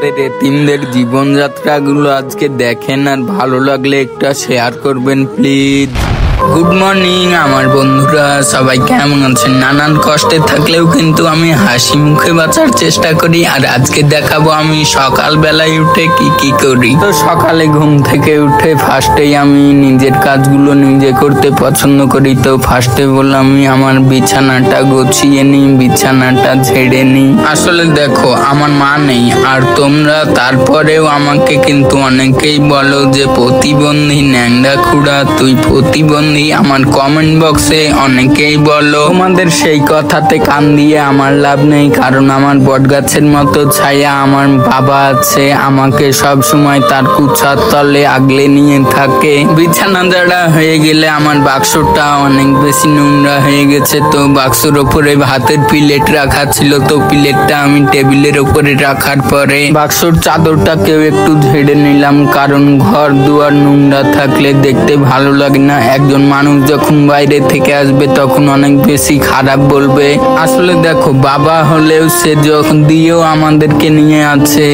আমাদের এতিমদের জীবনযাত্রাগুলো আজকে দেখেন, আর ভালো লাগলে একটা শেয়ার করবেন প্লিজ। গুড মর্নিং আমার বন্ধুরা, সবাই কেমন আছেন? নানান কষ্টে থাকলেও কিন্তু আমি হাসি মুখে বাঁচার চেষ্টা করি। আর আজকে দেখাবো আমি সকালবেলায় উঠে কি কি করি। তো সকালে ঘুম থেকে উঠে ফার্স্টেই আমি নিজের কাজগুলো নিজে করতে পছন্দ করি। তো ফার্স্টে বললাম আমি আমার বিছানাটা গুছিয়ে নিই, বিছানাটা ঝেড়ে নিই। আসলে দেখো আমার মা নেই, আর তোমরা তারপরেও আমাকে কিন্তু অনেকেই বলো যে প্রতিবন্ধী ন্যাংরা খুড়া, তুই প্রতিবন্ধী। আমার কমেন্ট বক্সে অনেকেই বলো। তোমাদের সেই কথাতে কান দিয়ে আমার লাভ নেই, কারণ আমার বটগাছের মতো ছায়া আমার বাবা আছে, আমাকে সব সময় তার কুচার তলে আগলে নিয়ে থাকে। বিছানা ঝাড়া হয়ে গেলে আমার বাক্সটা অনেক বেশি নোংরা হয়ে গেছে। তো বাক্সের ওপরে ভাতের প্লেট রাখা ছিল, তো প্লেটটা আমি টেবিলের ওপরে রাখার পরে বাক্সর চাদরটাকেও একটু ঝেড়ে নিলাম, কারণ ঘর দুয়ার নোংরা থাকলে দেখতে ভালো লাগে না। একজন মানুষ যখন বাইরে থেকে আসবে তখন অনেক বেশি খারাপ বলবে। আসলে দেখো বাবা হলেও সে যখন দিয়েও আমাদেরকে নিয়ে আছে,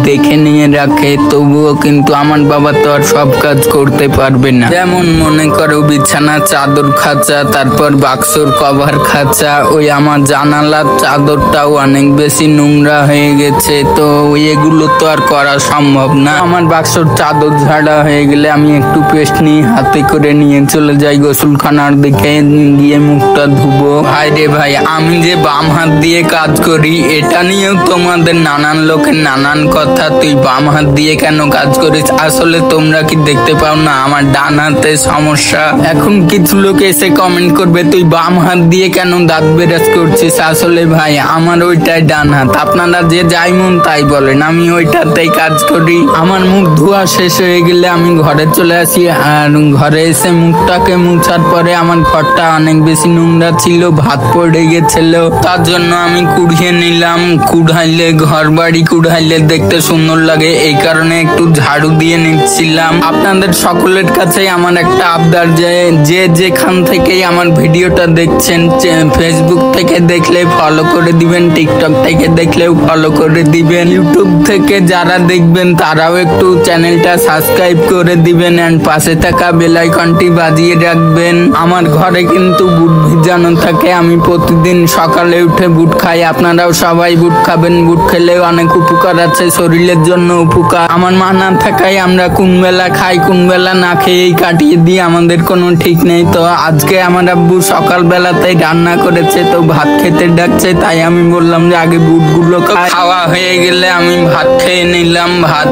দেখে নিয়ে রাখে, তবুও কিন্তু আমার বাবা তো আর সব কাজ করতে পারবে না। যেমন মনে করো বিছানা চাদর খাঁচা, তারপর বাক্সর কভার খাঁচা, ওই আমার জানালার চাদরটাও অনেক বেশি নোংরা হয়ে গেছে। তো এগুলো তো আর করা সম্ভব না। আমার বাক্সর চাদর ঝাড়া হয়ে গেলে আমি একটু পেস্ট নিয়ে হাতে করে নিয়ে চলে যাই গোসলখানার দিকে, গিয়ে মুখটা ধুবো। ভাই রে ভাই, আমি যে বাম হাত দিয়ে কাজ করি এটা নিয়েও তোমাদের নানান লোকের নানান কথা, তুই বাম হাত দিয়ে কেন কাজ করিস? আসলে তোমরা কি দেখতে পাও না আমার ডান হাতে সমস্যা? এখন কিছু লোক এসে কমেন্ট করবে তুই বাম হাত দিয়ে কেন দাঁত বেরাজ করছিস। আসলে ভাই আমার ওইটাই ডান হাত, আপনারা যে যাই মন তাই বলেন, আমি ওইটাতেই কাজ করি। আমার মুখ ধোয়া শেষ হয়ে গেলে আমি ঘরে চলে আসি, আর ঘরে এসে মুখটাকে মুছার পরে আমার ঘরটা অনেক বেশি নোংরা ছিল, ভাত পড়ে গেছিল, তার জন্য আমি কুড়িয়ে নিলাম। কুড়াইলে ঘর বাড়ি কুড়াইলে দেখতে সুন্দর লাগে, এই কারণে একটু ঝাড়ু দিয়ে নিচ্ছিলাম। আপনাদের সকলের কাছে আমার একটা আবদার, যে যেখান থেকেই আমার ভিডিওটা দেখছেন, ফেসবুক থেকে দেখলে ফলো করে দিবেন, টিকটক থেকে দেখলেও ফলো করে দিবেন, ইউটিউব থেকে যারা দেখবেন তারাও একটু চ্যানেলটা সাবস্ক্রাইব করে দিবেন, এন্ড পাশে থাকা বেল আইকনটি বাজিয়ে রাখবেন। আমার ঘরে কিন্তু বুট ভিজানো থাকে, আমি প্রতিদিন সকালে উঠে বুট খাই। আপনারাও সবাই বুট খাবেন, বুট খেলেও অনেক উপকার আছে, শরীরের জন্য উপকার। আমার মা না থাকায় আমরা কোন বেলা খাই কোন বেলা না খেয়েই কাটিয়ে দিই, আমাদের কোনো ঠিক নেই। তো আজকে আমার আব্বু সকাল বেলাতেই রান্না করেছে, তো ভাত খেতে ডাকছে, তাই আমি বললাম যে আগে বুটগুলো খাওয়া হয়ে গেলে আমি ভাত খেয়ে নিলাম। ভাত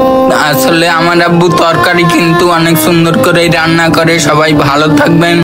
আসলে আমার আব্বু তরকারি কিন্তু অনেক সুন্দর করে রান্না করে। সবাই ভালো থাকবেন।